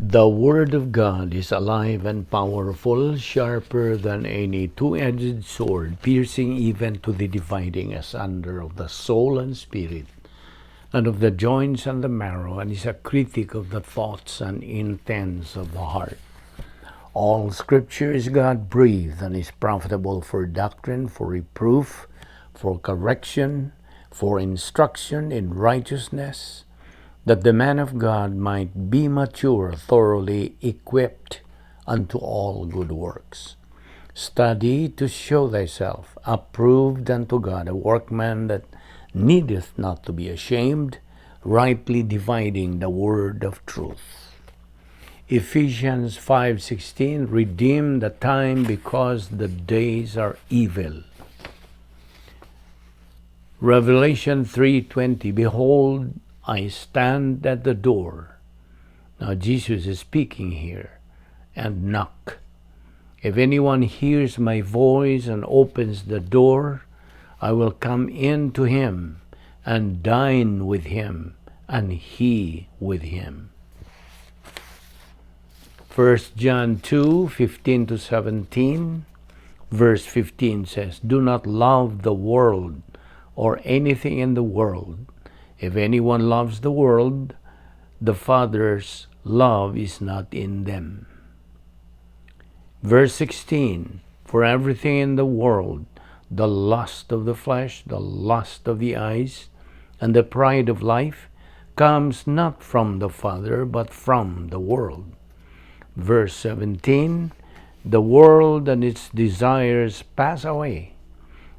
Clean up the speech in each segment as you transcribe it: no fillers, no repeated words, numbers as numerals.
The Word of God is alive and powerful, sharper than any two-edged sword, piercing even to the dividing asunder of the soul and spirit, and of the joints and the marrow, and is a critic of the thoughts and intents of the heart. All Scripture is God-breathed and is profitable for doctrine, for reproof, for correction, for instruction in righteousness, that the man of God might be mature, thoroughly equipped unto all good works. Study to show thyself approved unto God, a workman that needeth not to be ashamed, rightly dividing the word of truth. Ephesians 5:16, redeem the time because the days are evil. Revelation 3:20, behold, I stand at the door. Now Jesus is speaking here, and knock. If anyone hears my voice and opens the door, I will come in to him and dine with him, and he with him. 1 John 2:15-17, verse 15 says, do not love the world or anything in the world. If anyone loves the world, the Father's love is not in them. Verse 16, for everything in the world, the lust of the flesh, the lust of the eyes, and the pride of life, comes not from the Father, but from the world. Verse 17, the world and its desires pass away,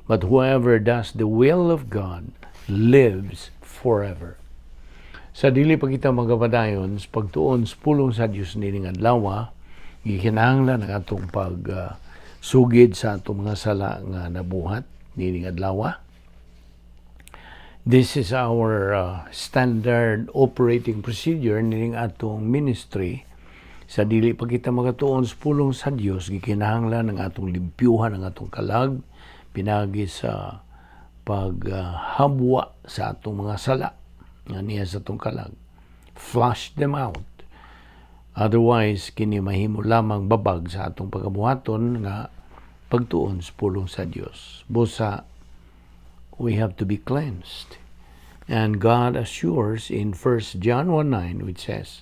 but whoever does the will of God lives forever. Sa dili pa kita magapadayon, pagtuon pulong sa Dios nining adlaw, gikinahanglan ang atong sugid sa atong mga sala nga nabuhat nining adlaw. This is our standard operating procedure nining atong ministry. Sa dili pa kita magatuon pulong sa Dios, gikinahanglan ang atong limpyuhan ang atong kalag pinagi sa paghabwa sa atong mga sala nga niya sa atong kalag. Flush them out. Otherwise, kini mahimo lamang babag sa atong pagabuhaton nga pagtuon sa pulong sa Dios. Busa, we have to be cleansed. And God assures in 1 John 1:9, which says,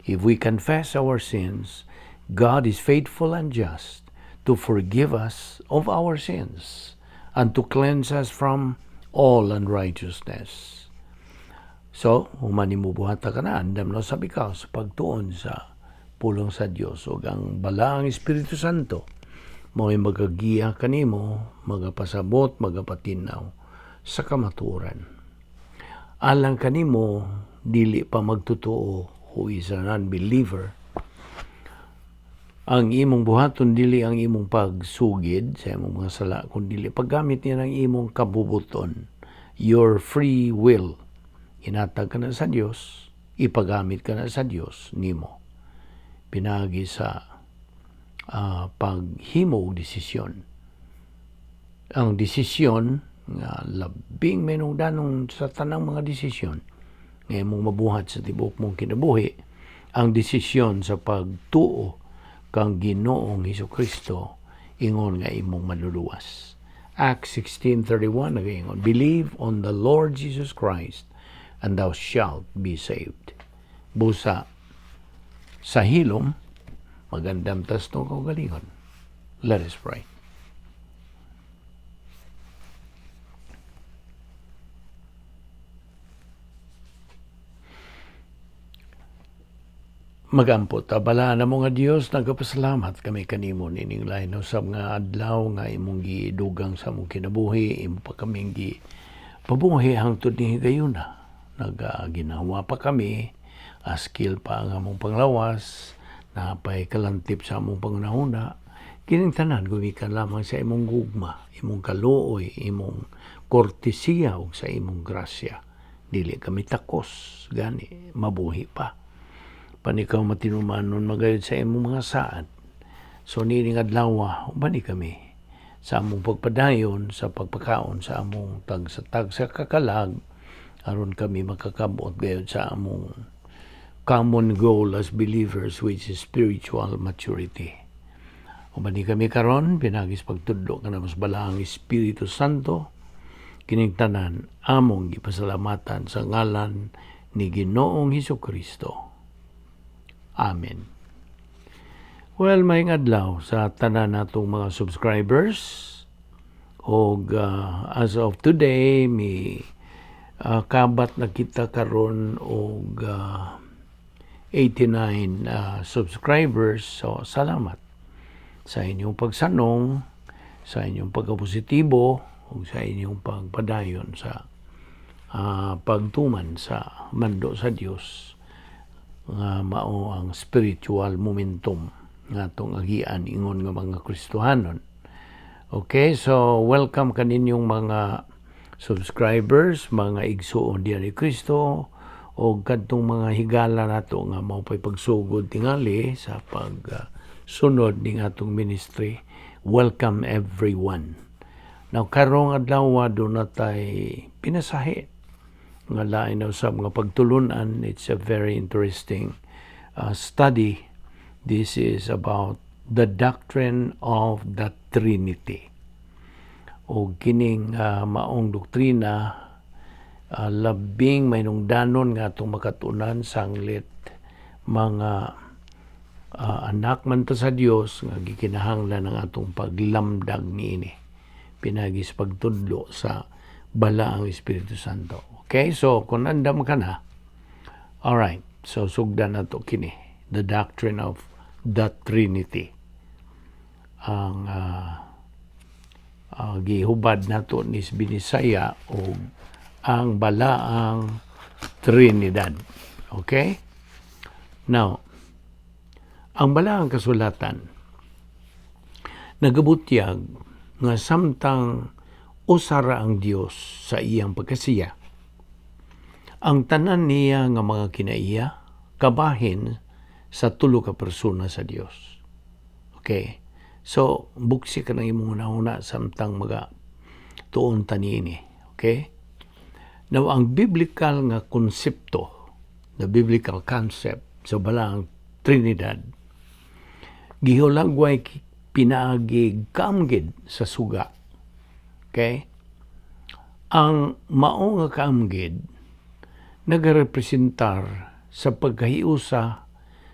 if we confess our sins, God is faithful and just to forgive us of our sins and to cleanse us from all unrighteousness. So, humanimubuhata ka na, andam no sabi ka sa pagtuon sa pulong sa Dios. O ang balaang Espiritu Santo, mo'y magagiya kanimo, magapasabot, magapatinaw sa kamaturan. Alang kanimo, dili pa magtotoo, who is an unbeliever, ang imong buhaton dili ang imong pagsugid sa imong mga sala, kundi paggamit niya ng imong kabubuton, your free will. Inatag ka na sa Dios, ipagamit ka na sa Dios nimo. Pinagi sa paghimo desisyon. Ang desisyon nga labing menungdanong sa tanang mga desisyon nga imong mabuhat sa tibok mong kinabuhi, ang desisyon sa pagtuo kang Ginoong Hesukristo ingon nga imong maluluwas. Acts 16:31 nagaingon, believe on the Lord Jesus Christ and thou shalt be saved. Busa sa hilom magandam tas no kaugalingon. Let us pray. Magampot, abala na mo nga Diyos, nagapasalamat kami kanimo nining lain sa mga adlaw nga imong gidugang sa mong kinabuhi, imo pa kaming pabuhi hangtod ni gayuna. Ginawa pa kami, askil pa ang among panglawas, napay kalantip sa among pangunahuna, kining tanan gumikan lamang sa imong gugma, imong kaluoy, imong kortesiya ug sa imong grasya. Dili kami takos, gani, mabuhi pa. Panikaw matinumanon magayod sa imong mga saad. So nining adlaw, bani kami sa among pagpadayon, sa pagpakaon sa among tag sa kakalag, aron kami makakabot gayud sa among common goal as believers, which is spiritual maturity. Umani kami karon pinagis pagtudlo kana mas balaang Espiritu Santo, kining tanan among gipasalamatan sa ngalan ni Ginoong Hesukristo. Amen. Well, may adlaw sa tanan natong mga subscribers. Og as of today, may kabat na kita karon og 89 subscribers. So, salamat sa inyong pagsanong, sa inyong pagkapositibo, o sa inyong pagpadayon sa pagtuman sa mando sa Dios nga mao ang spiritual momentum nga itong agian ingon nga mga Kristohanon. Okay, so welcome kaninyong mga subscribers, mga igsuon diyan ni Kristo, o kadtong mga higala nato nga mao pay pagsugod tingali sa pagsunod ning atong ministry. Welcome everyone. Now karong adlaw do natay pinasahi nga lain na usab nga pagtulunan. It's a very interesting study. This is about the doctrine of the Trinity. O kining maong doktrina, labing may nungdanon nga itong makatunan sanglit mga anak man ta sa Dios nga gikinahanglan ng atong paglamdag niini. Pinagis pagtudlo sa balaang Espiritu Santo. Okay, so kung andam ka na, alright, so sugdan na to kini, the doctrine of the Trinity. Ang gihubad nato ni Binisaya o ang balaang Trinidad. Okay? Now, ang balaang kasulatan nagabutyag nga samtang usara ang Dios sa iyang pagkasiya, ang tanan niya nga mga kinaiya kabahin sa tulo ka persona sa Dios. Okay? So, buksi ka ng imong una samtang mga tuon tanini. Okay? Now, ang biblical nga konsepto, the biblical concept sa balaang Trinidad, gihulagway pinaagi kaamgid sa suga. Okay? Ang mao nga kaamgid nagarepresentar sa pagkahiusa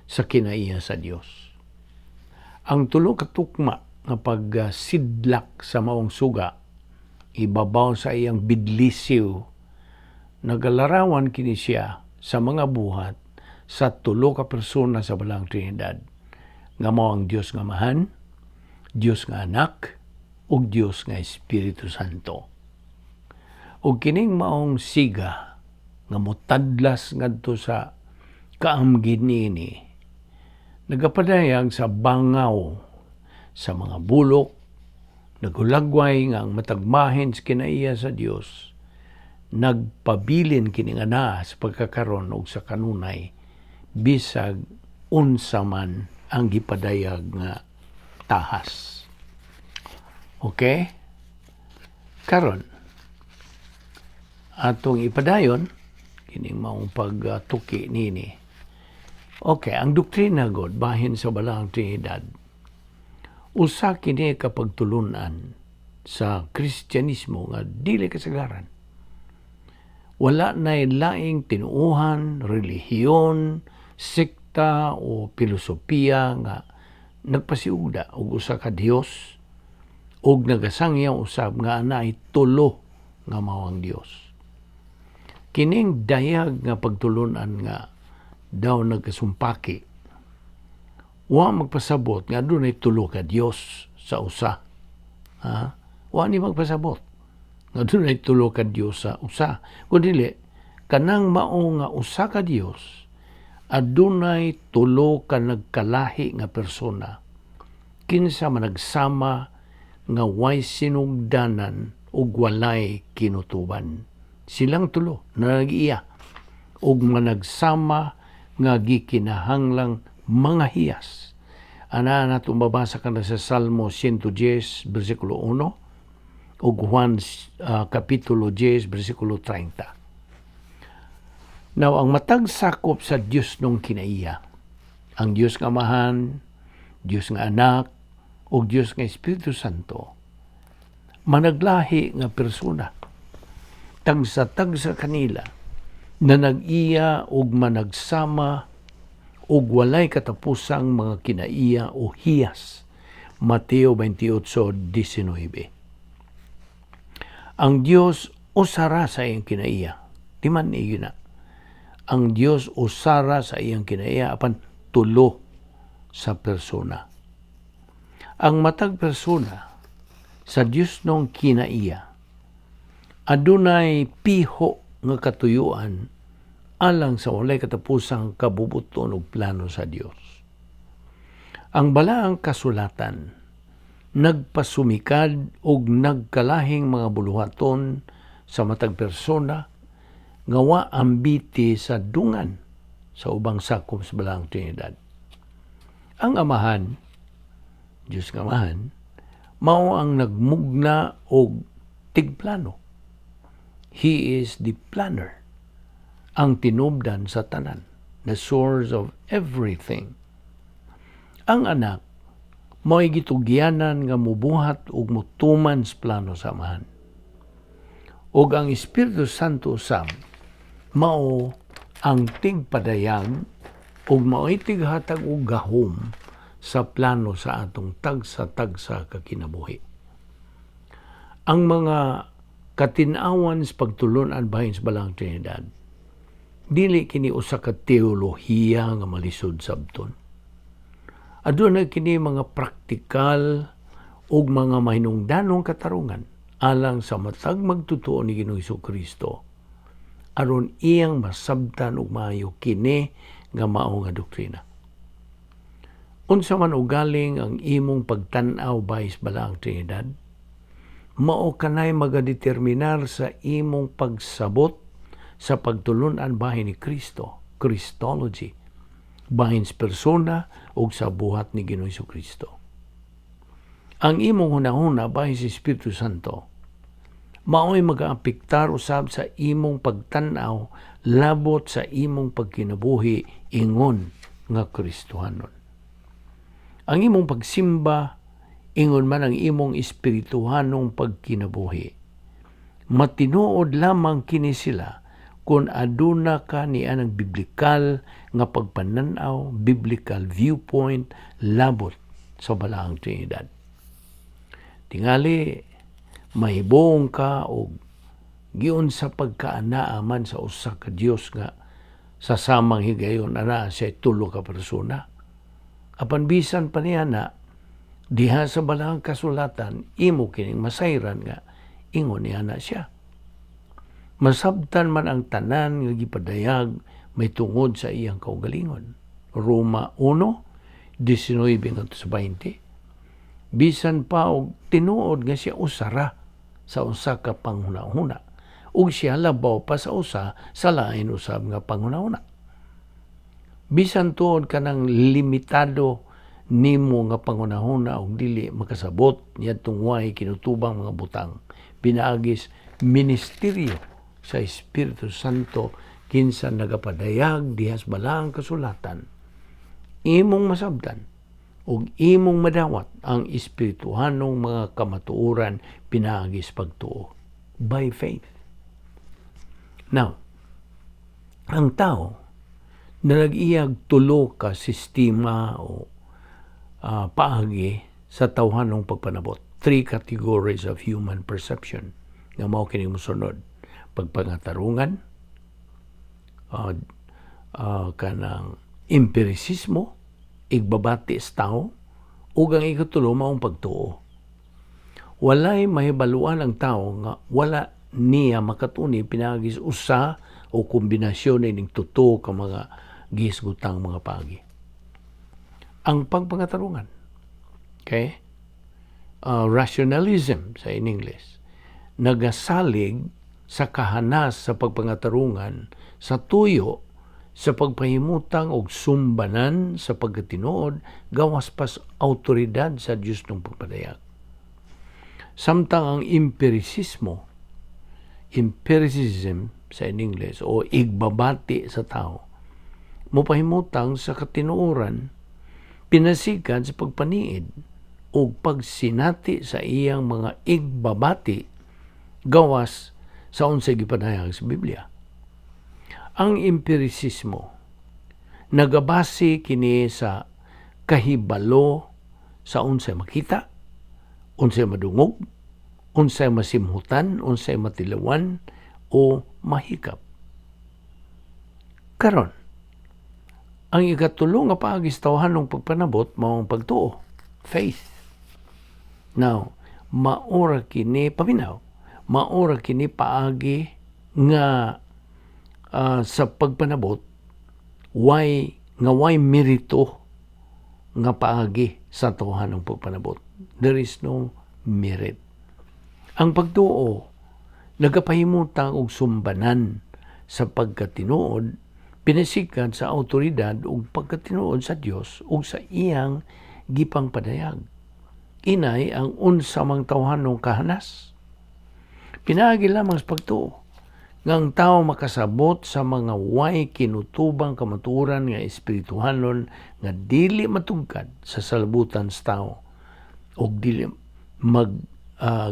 sa kinaiya sa Dios. Ang tulo ka tukma nga pagsidlak sa maong suga, ibabaw sa iyang bidlisiw, nagalarawan kini siya sa mga buhat sa tulo ka persona sa balaang Trinidad, nga mao ang Dios nga Amahan, Dios nga Anak, ug Dios nga Espiritu Santo. Ug kining maong siga nga motadlas ngadto sa kaamgid niini, nagapadayag sa bangaw sa mga bulok, nagulagway nga ang matagmahin sa kinaiya sa Dios, nagpabilin kining ana sa pagkakaron og sa kanunay, bisag unsa man ang gipadayag nga tahas. Okay? Karon, atong ipadayon kining maong pagtuki nini. Okay, ang doktrina God bahin sa balaang Trinidad, usa kini kapagtulunan sa Kristyanismo nga dili kasagaran. Wala na laing tinuuhan, relihiyon, sekta o filosofiya nga nagpasiugda og usa ka Dios og nagasangyaw usab nga anay tulo nga mao ang Dios. Kining dayag nga pagtulunan nga daw nagkasumpaki, wa magpasabot nga dunay tulo ka Dios sa usa. Wa ni magpasabot nga dunay tulo ka Dios sa usa. Kundi kanang mao nga usa ka Dios, adunay tulo ka nagkalahi nga persona, kinsa man nagsama nga way sinugdanan ug walay kinutuban. Silang tulo na nag-iya ug managsama nga gikinahanglang mga hiyas. Ana nato mabasa kana sa Salmo 110 bersikulo 1 ug Juan kapitulo 10 bersikulo 30. Now, ang matag sakop sa Dios nung kinaiya, ang Dios nga Amahan, Dios nga Anak, o Dios nga Espiritu Santo, managlahi nga persona, tagsa-tagsa kanila, na nag-iya og managsama og walay katapusang mga kinaiya o hiyas. Mateo 28:19. Ang Dios usara sa iyang kinaiya. Timan niyo na. Ang Dios usara sa iyang kinaiya apan tulo sa persona. Ang matag persona sa Dios nung kinaiya adunay piho nga katuyuan alang sa walay katapusang kabubuton ug plano sa Dios. Ang balaang kasulatan nagpasumikad og nagkalahing mga buluhaton sa matag persona nga wa ambiti sa dungan sa ubang sakop sa balaang Trinidad. Ang Amahan, Diyos nga Amahan, mao ang nagmugna og tigplano. He is the planner, ang tinubdan sa tanan, the source of everything. Ang Anak, mao'y gitugyanan nga mubuhat ug mutuman sa plano sa Amahan. Ug ang Espiritu Santo usab mao ang tigpadayag ug mao'y tighatag og gahom sa plano sa atong tagsa-tagsa ka kinabuhi. Ang mga katin-awan sa pagtulon-an bahin sa Balaang Trinidad, dili kini usa ka teolohiya nga malisod sabton. Adunay kini mga praktikal ug mga mahinungdanong katarungan alang sa matag magtutuo ni Ginoong Hesukristo aron iyang masabtan ug maayo kini nga mao nga doktrina. Unsa man ugaling ang imong pagtan-aw bahin sa Balaang Trinidad, mao kanay magadeterminar sa imong pagsabot sa pagtulon-an bahin ni Kristo, Christology, bahin sa persona o sa buhat ni Ginoong Hesukristo. Ang imong hunahuna bahin sa Espiritu Santo, mao'y mag-aapektar usab sa imong pagtan-aw labot sa imong pagkinabuhi ingon nga Kristohanon. Ang imong pagsimba, ingon man ang imong espirituhanong pagkinabuhi. Matinuod lamang kini sila kung aduna ka niya ng biblikal nga pagpananaw, biblical viewpoint, labot sa Balaang Trinidad. Tingali, mahibong ka o giun sa pagkaanaaman sa usa ka Dios nga sa samang higayon ana siya tulo ka persona. Apan bisan pa niya na, diha sa Balaang Kasulatan, imo kining masayran nga, ingon niya na siya. Masabtan man ang tanan nga gipadayag may tungod sa iyang kaugalingon. Roma 1:19-20. Bisan pa og tinuod nga siya usara sa usa ka panghunahuna ug siya labaw pa sa usa sa lain usab nga panghunahuna. Bisan tuod kanang limitado nimo nga panghunahuna og dili makasabot niadtong way kinutubang mga butang, pinaagis ministeryo sa Espiritu Santo kinsa nagapadayag dihas Balaang Kasulatan, imong masabdan ug imong madawat ang espirituhanong mga kamatuoran pinaagis pagtuo by faith. Now, ang tao na nag-iyag tulo ka sistema o paagi sa tawhanong pagpanabot. 3 categories of human perception nga mao kini mosunod: pagpangatarungan, kanang empirisismo, igbabati sa tao, ug ang ikatulo maong pagtuo. Walay mahibaluan ang tao nga wala niya makatuni pinagis usa o kombinasyon ning tuto ka mga gisgutang mga paagi. Ang pagpangatarungan, okay? Rationalism sa in English, nagasalig sa kahanas sa pagpangatarungan sa tuyo sa pagpahimutang og sumbanan sa pagkatinuod gawas pas autoridad sa Dios ng pagpadayag. Samtang ang empiricism sa English o igbabati sa tao, mopahimutang sa katinuoran, pinasikan sa pagpaniid o pagsinati sa iyang mga igbabati gawas sa unsay gipanayag sa Biblia. Ang empirisismo nagabase kini sa kahibalo sa unsay makita, unsay madungog, unsay masimhutan, unsay matilawan o mahikap. Karon, ang ikatulong nga paagi sa tawhanong pagpanabot mao ang pagtuo, faith. Now, maura kini paminaw, maura kini paagi nga sa pagpanabot way merito nga paagi sa tawhanong pagpanabot. There is no merit. Ang pagtuo nagapahimutang og sumbanan sa pagkatinuod, pinasikan sa awtoridad ug pagkatinuod sa Dios ug sa iyang gipang padayag. Inay ang unsa mang tawhanong kahanas. Pinaagi lamang sa pagtuo nga ang tao makasabot sa mga way kinutubang kamaturan nga espirituhanon nga dili matugkad sa salabutan sa tao ug dili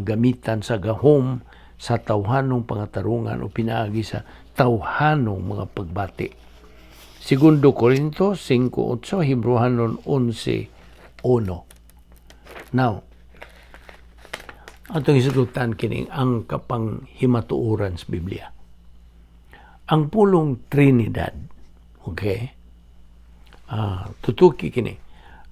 gamitan sa gahom sa tawhanong pangatarungan o pinaagi sa tawhanong mga pagbati. Segundo Korinto 5:8, Hebrehanon 11:1. Now, atong isulutan kini ang kapanghimatuoran sa Biblia. Ang pulong Trinidad, okay? Tutuki kini.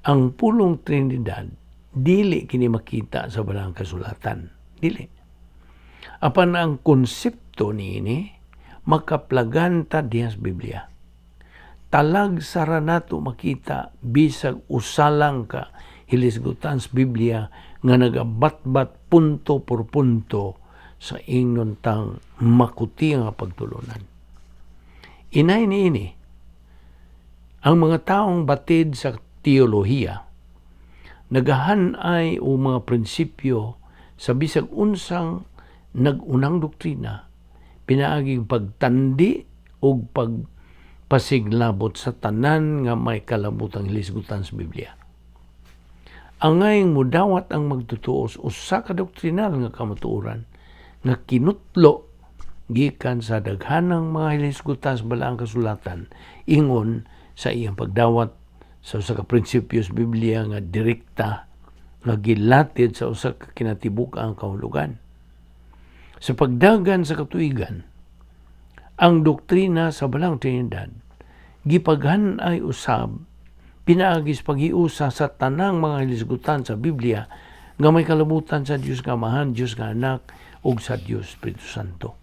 Ang pulong Trinidad, dili kini makita sa balang kasulatan. Dili. Apan ang konsepto niini, makaplagan ta diha sa Biblia. Talag sara nato makita bisag usalang ka hilisgutan sa Biblia nga nagabatbat punto por punto sa ingnon tang makuti nga pagtulunan. Inay niini, ang mga taong batid sa teolohiya, nagahanay o mga prinsipyo sa bisag unsang nagunang doktrina, pinaaging pagtandi o pagpasiglabot sa tanan nga may kalabutang hilisgutan sa Biblia. Ang ngayong mudawat ang magtutuos usa ka doktrinal nga kamatuoran nga kinutlo gikan sa daghanang mga hilisgutan sa balaang kasulatan ingon sa iyang pagdawat sa usa ka prinsipyo sa Biblia nga direkta nga gilatid sa usa ka kinatibuk-ang kahulugan. Sa pagdagan sa katuigan, ang doktrina sa balang Trinidad gipaghan-ay usab pinaagis paghiusa sa tanang mga hilisgutan sa Biblia nga may kalabutan sa Dios nga Amahan, Dios nga Anak ug sa Dios Espiritu Santo.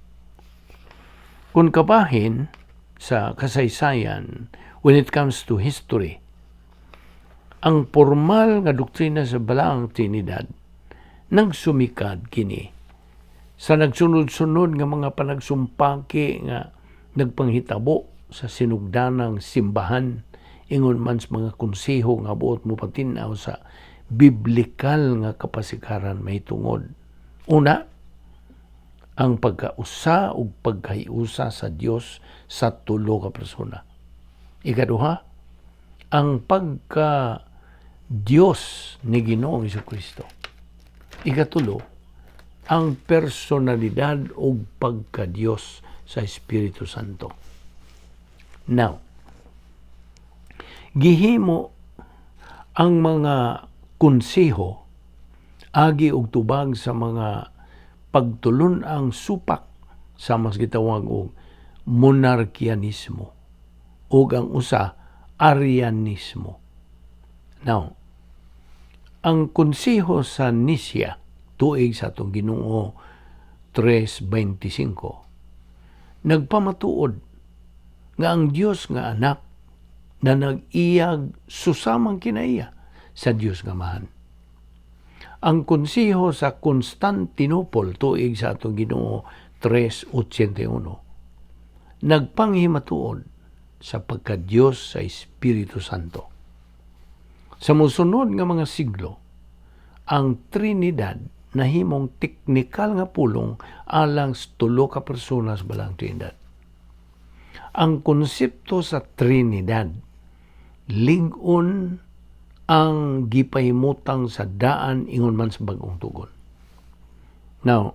Kung kabahin sa kasaysayan when it comes to history, ang formal nga doktrina sa balaang Trinidad nagsumikad kini sa nagsunod-sunod nga mga panagsumpaki nga nagpanghitabo sa sinugdanang simbahan ingon man sa mga konseho nga buot mo patinaw sa biblikal nga kapasikaran mahitungod. Una, ang pagkausa ug pagkahiusa sa Dios sa tulo ka persona. Ikaduha, ang pagka-Diyos ni Ginoong Jesucristo. Ikatulo, ang personalidad o pagka-Diyos sa Espiritu Santo. Now, gihimo ang mga konseho agi og tubag sa mga pagtulon ang supak sa mas gitawag og monarkianismo ug ang usa Arianismo. Now, ang konseho sa Nicea tuig sa atong Ginoo 3:25 nagpamatuod nga ang Dios nga Anak na nag-iyag susamang kinaiya sa Dios nga Amahan. Ang konseho sa Constantinople tuig sa atong Ginoo 3:81 nagpanghimatuod sa pagka-Diyos sa Espiritu Santo. Sa mosunod nga mga siglo, ang Trinidad nahimong teknikal nga pulong alang sa tulo ka personas balang Trinidad. Ang konsepto sa Trinidad, lig-on ang gipahimutang sa daan ingon man sa bagong tugon. Now,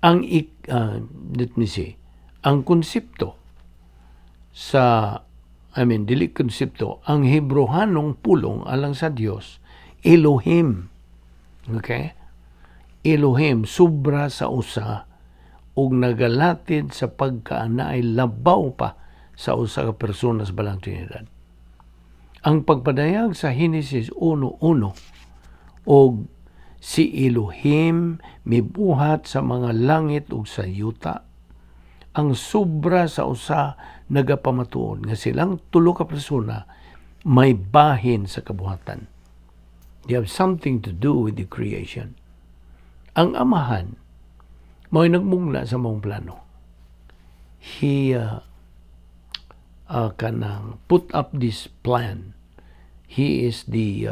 ang konsepto dili konsepto, ang Hebrehanong pulong alang sa Dios, Elohim. Okay? Elohim, sobra sa usa, ug nagalatid sa pagkaanaay labaw pa sa usa ka personas balang Trinidad. Ang pagpadayag sa Henesis 1:1 og si Elohim mibuhat sa mga langit ug sa yuta, ang sobra sa usa nagapamatuod nga silang tulo ka persona may bahin sa kabuhatan. They have something to do with the creation. Ang Amahan mo'y nagmugna sa mong plano. He kanang put up this plan. He is the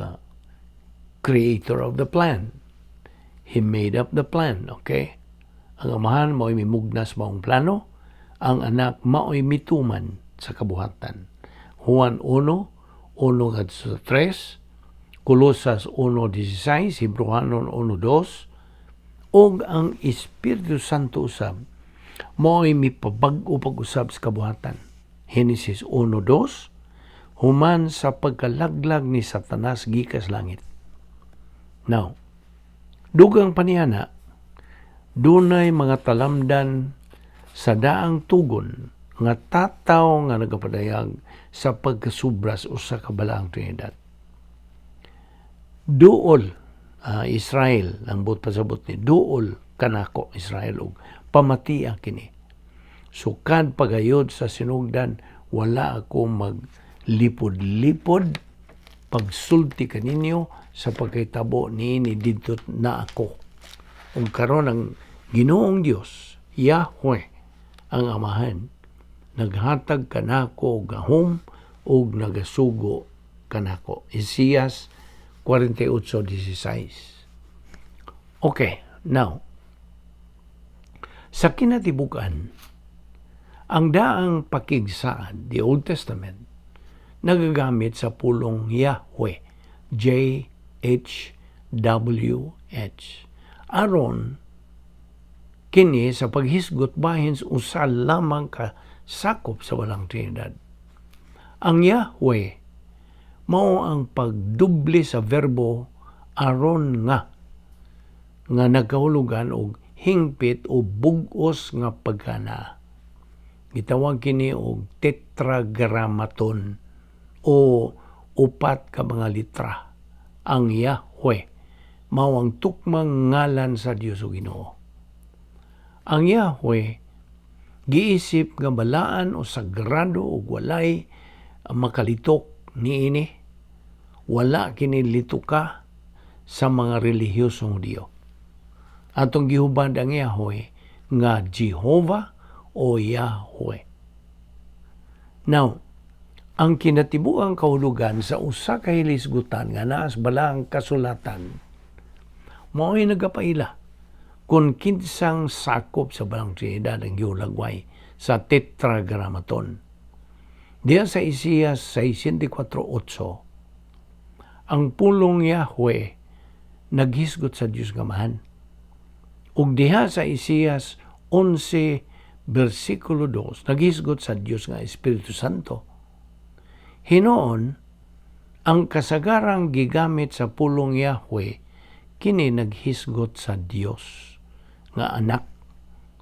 creator of the plan. He made up the plan, okay? Ang Amahan mo'y mimugna sa mong plano. Ang anak mao'y mituman sa kabuhatan. Juan 1:1-3, Colosas 1:16, Hebrehanon 1:2, og ang Espiritu Santo usab mao'y mipabag-o pag-usab sa kabuhatan. Henesis 1:2, human sa pagkalaglag ni Satanas gikas langit. Now, dugang paniyana, dunay mga talamdan sa daang tugon nga tataw nga nagapadayag sa pagkasubras usa ka balaang Trinidad. Duol Israel ang but pasabot ni duol kanako Israel og pamatia kini. Sukad pagayod sa sinugdan, wala ako maglipod-lipod pagsulti kaninyo sa pagkitabo niini didto na ako. Ug karon ang Ginoong Dios, Yahweh, ang Amahan, naghatag kanako og gahom ug nagasugo kanako. Isaias 48:16. Okay, now, sa kinatibukan, ang daang pakigsaad, the Old Testament, nagagamit sa pulong Yahweh, JHWH. Aron, kini sa paghisgot bahin usa lamang ka sakop sa walang Trinidad. Ang Yahweh mao ang pagdubli sa verbo aron nga nagkahulugan og hingpit o bug-os nga pagkana. Gitawag kini og tetragrammaton o upat ka mga litra. Ang Yahweh mao ang tukmang ngalan sa Dios o Ginoo. Ang Yahweh giisip nga balaan o sagrado o walay makalitok niini. Wala kini lituka sa mga relihiyosong Diyo. Atong gihubad ang Yahweh nga Jehovah o Yahweh. Now, ang kinatibuang kahulugan sa usa ka hilisgutan nga naa sa balaang kasulatan mao'y nagapaila kung kinsang sakop sa balang Trinidad ang giulagway sa tetragrammaton. Diya sa Isaias 64:8, ang pulong Yahweh naghisgot sa Dios nga Amahan. Ug diha sa Isaias 11:2, naghisgot sa Dios nga Espiritu Santo. Hinoon, ang kasagarang gigamit sa pulong Yahweh kini naghisgot sa Dios nga anak.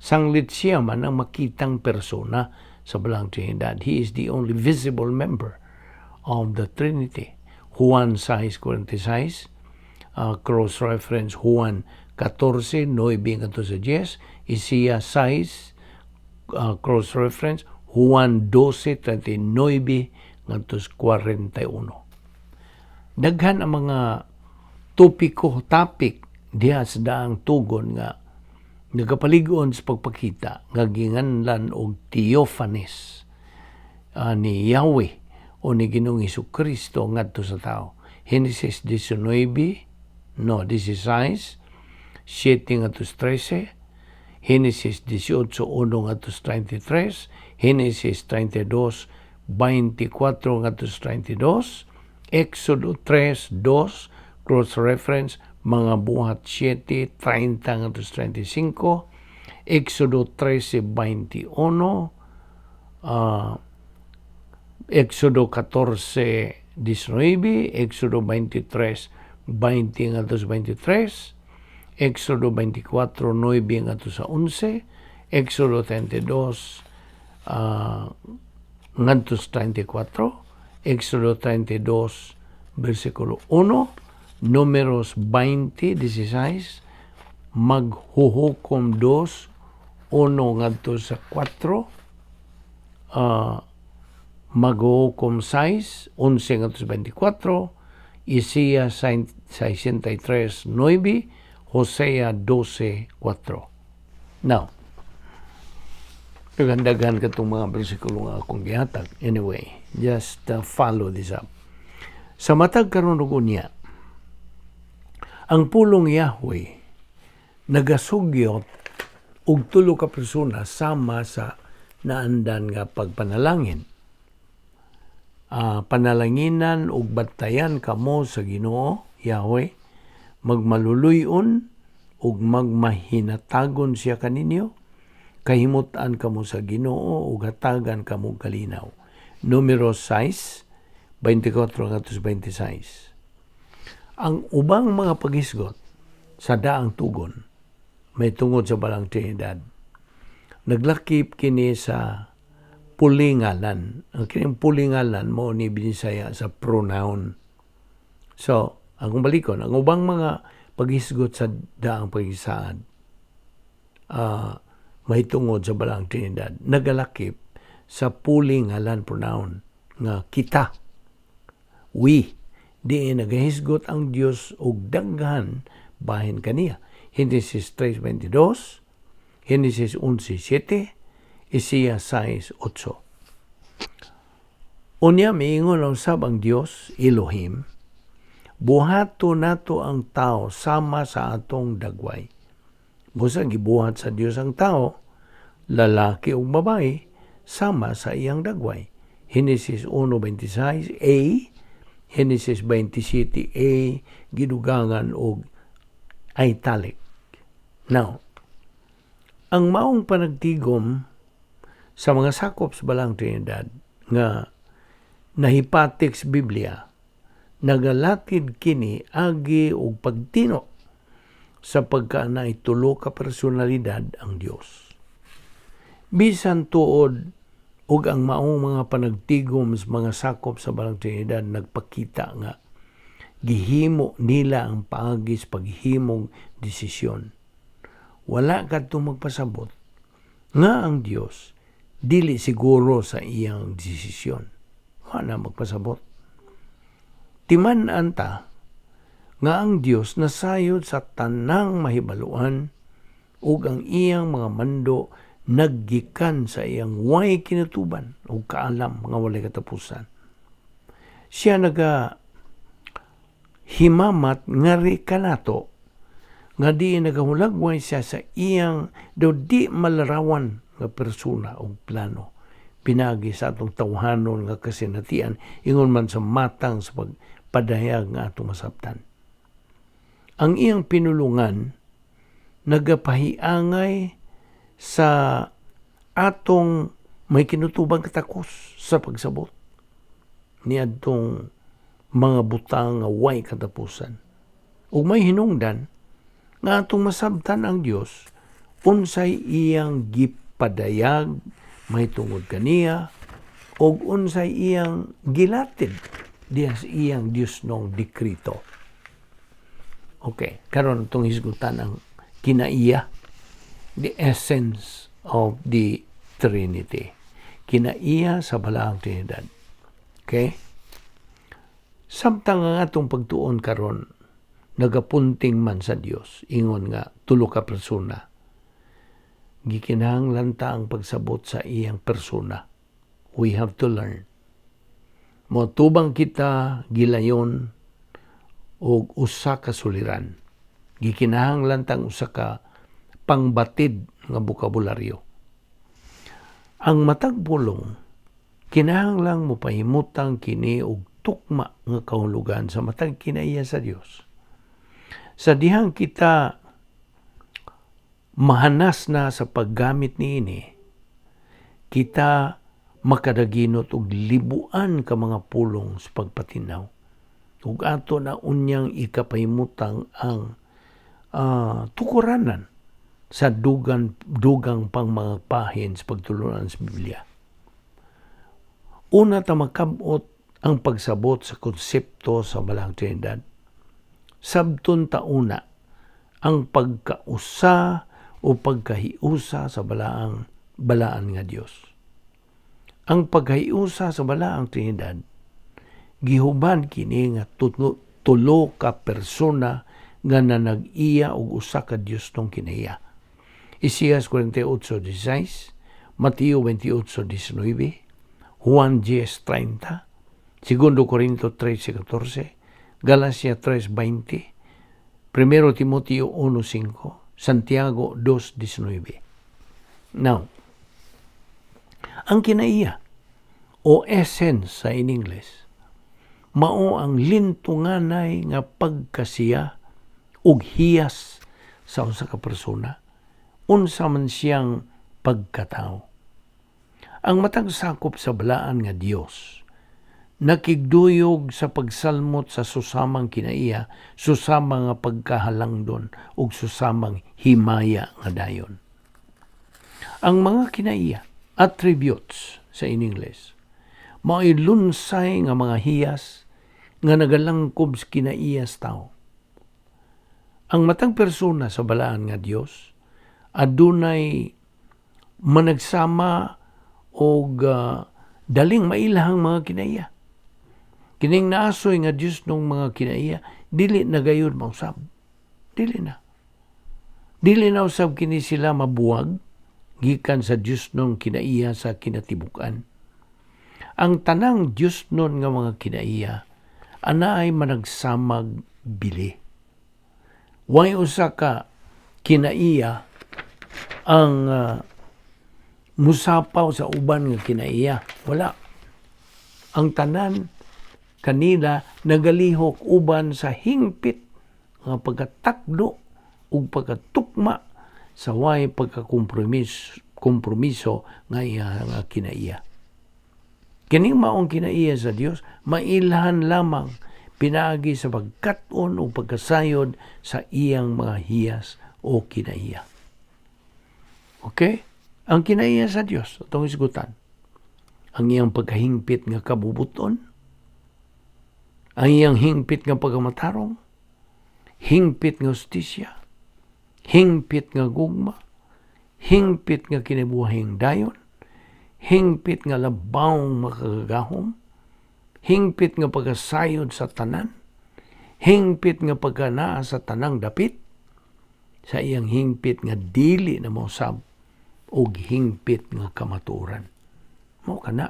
Sanglit siya man ang makitang persona sa balang Trinidad. He is the only visible member of the Trinity. Juan 6:46, cross-reference Juan 14:9-10, Isaías 6, cross-reference Juan 12:39-41. Daghan ang mga topic diha sa daang tugon nga nagapaligon sa pagpakita nga ginganlan og theophanies ni Yahweh o ni Ginoong Hesukristo ngadto sa tao. Genesis 19, 16, 7-13, Genesis 18, 1-33, Genesis 32, 24-32, Exodo 3, 2, cross-reference, mga buhat 7, 30-35, Exodo 13, 21, Exodo 14, 19, Exodo 23, 20-23, Exodo 24, 9-11, Exodo 32, 34, Exodo 32, versikulo 1, Números 20, 16, maghuhukom 2, 1-4, maghuhukom 6, 11-24, Isaías 63, 9, Hosea 12, 4. Now, nagandagan ka itong mga bersikulo nga akong gihatag. Anyway, just follow this up. Sa matag karon og unya, ang pulong Yahweh nagasugyot og tulo ka persona sama sa naandan nga pagpanalangin. Panalanginan og batayan kamo sa Ginoo Yahweh, magmaluluyon ug magmahinatagon siya kaninyo, kahimutan kamo sa Ginoo ug hatagan kamo kalinaw. Numero 6, 24-26. Ang ubang mga paghisgot sa daang tugon may tungod sa balang Trinidad. Naglakip kini sa pulingalan. Ang kining pulingalan mo ni binisaya sa pronoun. So, akong balikon, ang ubang mga paghisgot sa daang paghisaad, may tungod sa balang Trinidad, nagalakip sa pulingalan pronoun nga kita. We, di nagahisgot ang Dios og daghan bahin kaniya. Genesis 3:22, Genesis 11:7, Isaías 6:8. Unya miingon ang sab ang Dios, Elohim, buhato nato ang tao sama sa atong dagway. Busa gibuhat sa Dios ang tao, lalaki ug babae, sama sa iyang dagway. Genesis 1:26a, Genesis 27a, gidugangan og italic. Now, ang maong panagtigom sa mga sakop sa balang Trinidad nga nahipatik sa Biblia, nagalatid kini agi og pagtino sa pagkaanay tulo ka personalidad ang Dios. Bisan tuod og ang maong mga panagtigom sa mga sakop sa balang Trinidad nagpakita nga gihimo nila ang paagis paghimong desisyon. Wala kadtong magpasabot nga ang Dios dili siguro sa iyang desisyon. Wala magpasabot. Timan-an ta nga ang Dios nasayod sa tanang mahibaluan ug ang iyang mga mando naggikan sa iyang way kinatuban ug kaalam nga walay katapusan. Siya himamat ngari kanato nga di nagahulagway siya sa iyang daw di malarawan nga persona o plano. Pinagi sa atong tawhanon nga kasinatian, ingon man sa matang sa pagpadayag nga atong masabtan. Ang iyang pinulungan nagapahiangay sa atong may kinutubang katakos sa pagsabot ni adtong mga butang nga way katapusan. Ug may hinungdan nga atong masabtan ang Dios unsay iyang gipadayag may tungod kaniya ug unsay iyang gilatid diha sa iyang Dios nong dekrito. Okay, karon itong hisgutan ang kinaiya, the essence of the Trinity. Kinaiya sa balaang Trinidad. Okay? Samtang ang atong pagtuon karon nagapunting man sa Dios, ingon nga tulo ka persona. Gikinahanglan ta ang pagsabot sa iyang persona. We have to learn. Motubang kita gilayon og usa ka suliran. Gikinahanglan tang usa ka pangbatid nga bokabularyo. Ang matag pulong kinahanglang mopahimutang kini og tukma nga kahulugan sa matag kinaiya sa Dios. Sa dihang kita mahanas na sa paggamit niini, kita makadaginot og libuan ka mga pulong sa pagpatinaw. Ug ato na unyang ikapahimutang ang tukuranan sa dugang pang mga pahin sa pagtulunan sa Biblia. Una ta makabot ang pagsabot sa konsepto sa Balang Trinidad. Sabton ta una ang pagkausa o pagkahiusa sa balaan nga Dios. Ang pagkahiusa sa Balaang Trinidad gihuban kini nga tulo ka persona nga nanag-iya og usa ka Dios tong kinaiya. Isaías 48:16, Mateo 28:19, Juan 10:30, 2 Corinto 13:14, Galacia 3:20, 1 Timoteo 1:5, Santiago 2:19. Now, ang kinaiya o essence sa in English mao ang lintunganay nga pagkasiya ug hiyas sa usa ka persona unsa man siyang pagkatao. Ang matag sakop sa balaan nga Dios nakigduyog sa pagsalmot sa susamang kinaiya, susamang nga pagkahalangdon ug susamang himaya nga dayon. Ang mga kinaiya, attributes sa in English, mao'y lunsay nga mga hiyas nga nagalangkob sa kinaiyas tao. Ang matang persona sa balaan nga Dios adunay managsama og daling mailahang mga kinaiya. Kining naasoy nga Dios nung mga kinaiya dili na gayud mausab. Dili na. Dili na usab kini sila mabuwag gikan sa Dios nung kinaiya sa kinatibuk-an. Ang tanang Dios nun nga mga kinaiya anaay managsamag bili. Way usa ka kinaiya ang musapaw sa uban nga kinaiya. Wala. Ang tanan kanila nagalihok uban sa hingpit nga pagkatakdo ug pagkatukma sa way pagkakompromiso nga iya nga kinaiya. Kining maong kinaiya sa Dios mailahan lamang pinaagi sa pagkat-on o pagkasayod sa iyang mga hiyas o kinaiya. Okay? Ang kinaiya sa Dios, itong isgutan, ang iyang pagkahingpit nga kabubuton, ang iyang hingpit nga pagamatarong, hingpit nga justisya, hingpit nga gugma, hingpit nga kinibuhing dayon, hingpit nga labawng makagagahom, hingpit nga pagkasayod sa tanan, hingpit nga pagkanaa sa tanang dapit, sa iyang hingpit nga dili na mausab o hingpit nga kamaturan. Mao kana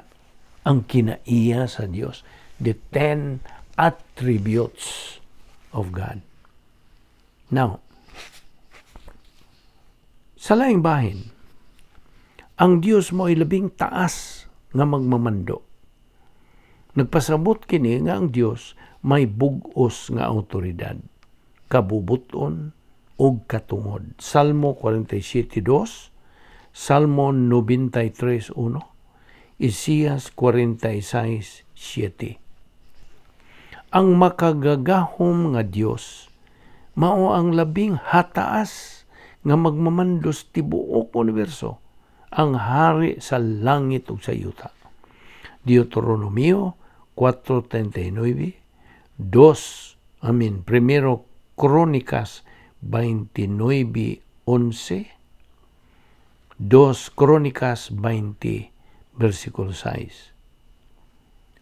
ang kinaiya sa Dios, the 10 attributes of God. Now, sa laing bahin, ang Dios mo ay labing taas nga magmamando. Nagpasabot kini nga ang Dios may bug-os nga autoridad, kabubuton ug katungod. Salmo 47:2, Salmo 93:1, Isaías 46:7. Ang makagagahom nga Dios mao ang labing hataas nga magmamandos tibuok universo, ang hari sa langit ug sa yuta. Deuteronomio 4:39, 1 Crónicas 29:11, 2 Crónicas 20, versikulo 6.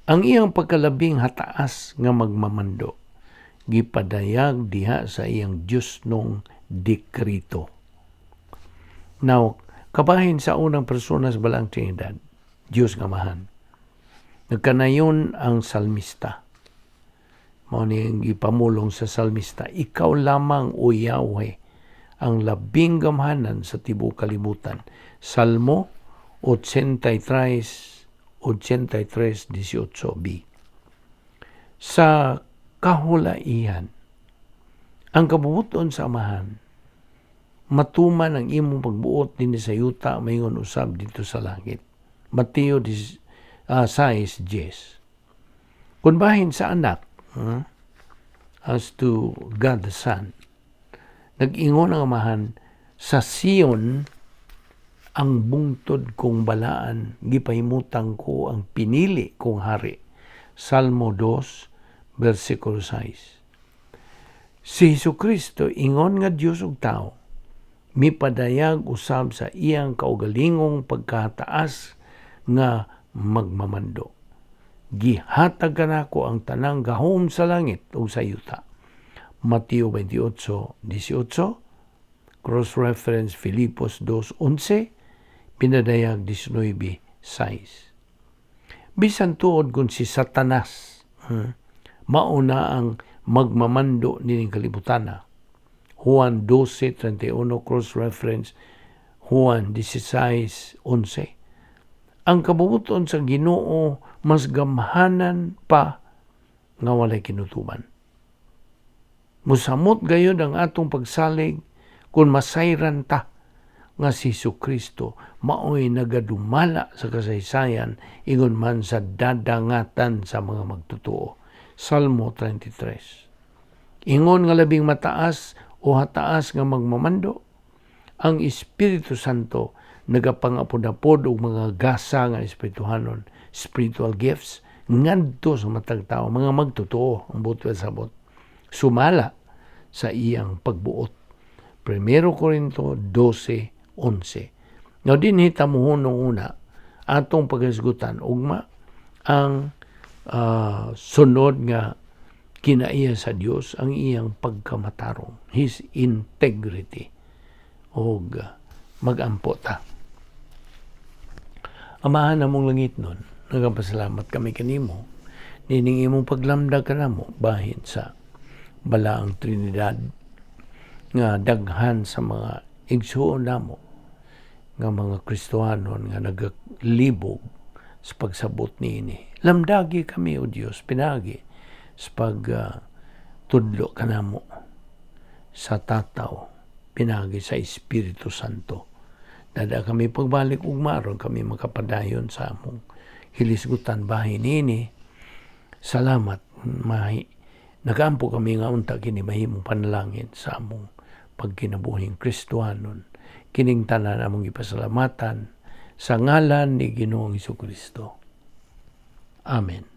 Ang iyang pagkalabing hataas nga magmamando, gipadayag diha sa iyang Diyos nung dekrito. Now, kabahin sa unang persona sa Balang Trinidad, Diyos nga mahan. Nagkanayon ang salmista. mao niyang ipamulong sa salmista, ikaw lamang o Yahweh ang labing gamhanan sa tibuok kalibutan. Salmo 83:18b. Sa kahulaihan, ang kabubuton sa Amahan, matuman ang imong pagbuot din sa yuta, mayngon usab dito sa langit. Mateo 6:10. Kung bahin sa anak, as to God the Son, nag-ingon ang Amahan, sa Sion ang bungtod kong balaan, gipahimutang ko ang pinili kong hari. Salmo 2:6. Si Jesucristo, ingon nga Dios ug tao, mipadayag usab sa iyang kaugalingong pagkataas nga magmamando. Gihatag kanako ang tanang gahom sa langit ug sa yuta. Mateo 28:18, cross-reference Filipos 2:11, pinadayag 19:6. Bisan tuod kung si Satanas, mauna ang magmamando nining kalibutana. Juan 12:31, cross-reference Juan 16:11. Ang kabubuton sa Ginoo mas gamhanan pa nga walay kinutuban. Musamot gayud ang atong pagsalig kung masayran ta nga si Jesucristo maoy nagadumala sa kasaysayan ingon man sa dadangatan sa mga magtotoo. Salmo 33. Ingon nga labing mataas o hataas nga magmamando, ang Espiritu Santo nagapangapod-apod og mga gasa nga espirituhanon, spiritual gifts, ngadto sa matag tao, mga magtotoo ang butwel sabot, sumala sa iyang pagbuot. 1 Corinto 12:11. Now din hitamuhon nung una, atong paghisgutan, ugma ang sunod nga kinaiya sa Dios, ang iyang pagkamatarong, His integrity, o magampo ta. Amahan namong langit nun, nagapasalamat kami kanimo, nining imong paglamdag kanamo bahin sa balaang Trinidad, nga daghan sa mga igsuon namo, nga mga Kristohanon nga naglibog sa pagsabot niini. Lamdagi kami, O Dios, pinagi sa pagtudlo kanamo sa tataw, pinagi sa Espiritu Santo. Dada kami pagbalik ug maron kami makapadayon sa among hilisgutan bahin niini. Salamat, nagampo kami nga unta kini mahimong panalangin sa among pagkinabuhing Kristohanon. Kining tanan among ipasalamatan sa ngalan ni Ginoong Jesucristo. Amen.